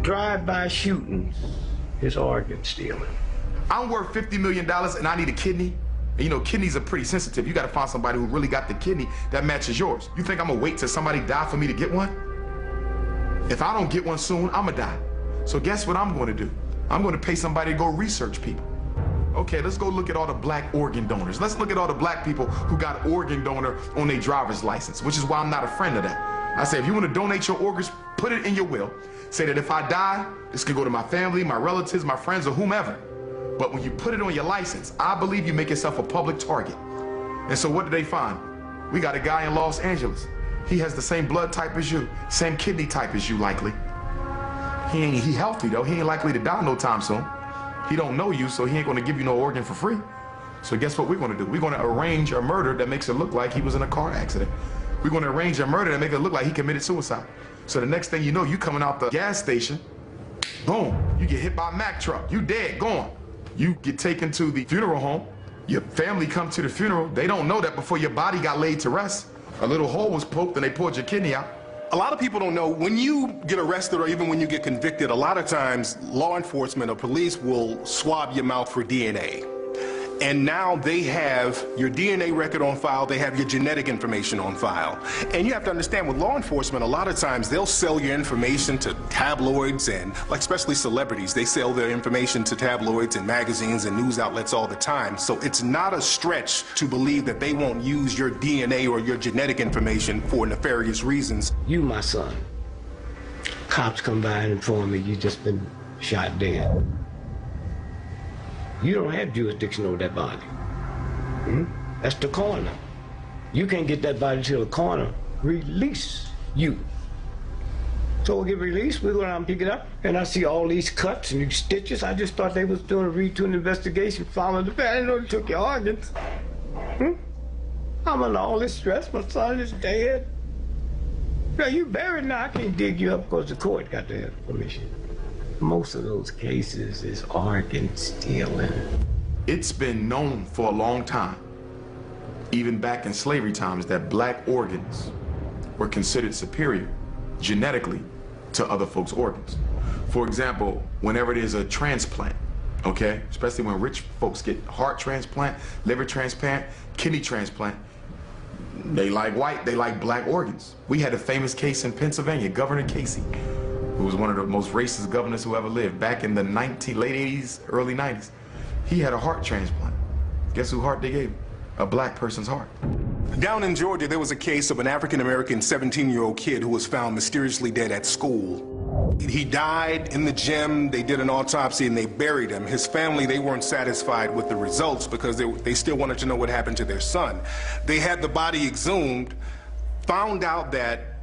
drive-by shootings is organ stealing. I'm worth $50 million and I need a kidney. And you know, kidneys are pretty sensitive. You gotta find somebody who really got the kidney that matches yours. You think I'm gonna wait till somebody die for me to get one? If I don't get one soon, I'm gonna die. So guess what I'm gonna do? I'm gonna pay somebody to go research people. Okay, let's go look at all the black organ donors. Let's look at all the black people who got organ donor on their driver's license, which is why I'm not a friend of that. I say, if you wanna donate your organs, put it in your will. Say that if I die, this can go to my family, my relatives, my friends, or whomever. But when you put it on your license, I believe you make yourself a public target. And so what did they find? We got a guy in Los Angeles. He has the same blood type as you, same kidney type as you likely. He healthy though, he ain't likely to die no time soon. He don't know you, so he ain't gonna give you no organ for free. So guess what we're gonna do? We're gonna arrange a murder that makes it look like he was in a car accident. We're gonna arrange a murder that makes it look like he committed suicide. So the next thing you know, you coming out the gas station, boom, you get hit by a Mack truck, you dead, gone. You get taken to the funeral home, your family come to the funeral, they don't know that before your body got laid to rest, a little hole was poked and they pulled your kidney out. A lot of people don't know, when you get arrested or even when you get convicted, a lot of times law enforcement or police will swab your mouth for DNA. And now they have your DNA record on file, they have your genetic information on file. And you have to understand, with law enforcement, a lot of times they'll sell your information to tabloids and, like, especially celebrities, they sell their information to tabloids and magazines and news outlets all the time. So it's not a stretch to believe that they won't use your DNA or your genetic information for nefarious reasons. You, my son, cops come by and inform me you just been shot dead. You don't have jurisdiction over that body. That's the coroner. You can't get that body till the coroner release you. So we'll get released, we go down and pick it up, and I see all these cuts and these stitches. I just thought they was doing a routine investigation, following the family. I didn't know they took your organs. I'm under all this stress, my son is dead. Now you buried now, I can't dig you up because the court got the information. Most of those cases is organ stealing. It's been known for a long time, even back in slavery times, that black organs were considered superior genetically to other folks' organs. For example, whenever there's a transplant, okay, especially when rich folks get heart transplant, liver transplant, kidney transplant, they like white, they like black organs. We had a famous case in Pennsylvania, Governor Casey, who was one of the most racist governors who ever lived, back in the late 80s, early 90s. He had a heart transplant. Guess whose heart they gave him? A black person's heart. Down in Georgia, there was a case of an African-American 17-year-old kid who was found mysteriously dead at school. He died in the gym, they did an autopsy, and they buried him. His family, they weren't satisfied with the results because they still wanted to know what happened to their son. They had the body exhumed, found out that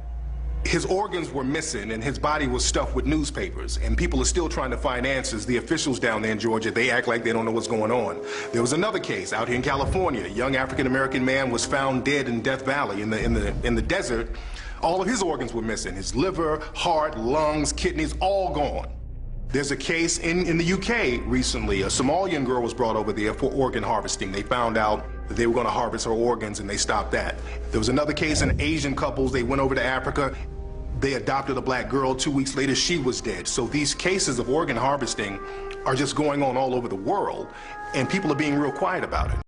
his organs were missing and his body was stuffed with newspapers, and people are still trying to find answers. The officials down there in Georgia, they act like they don't know what's going on. There was another case out here in California. A young African-American man was found dead in Death Valley in the desert. All of his organs were missing. His liver, heart, lungs, kidneys, all gone. There's a case in the UK recently. A Somalian girl was brought over there for organ harvesting. They found out that they were going to harvest her organs and they stopped that. There was another case in Asian couples. They went over to Africa. They adopted a black girl. 2 weeks later, she was dead. So these cases of organ harvesting are just going on all over the world, and people are being real quiet about it.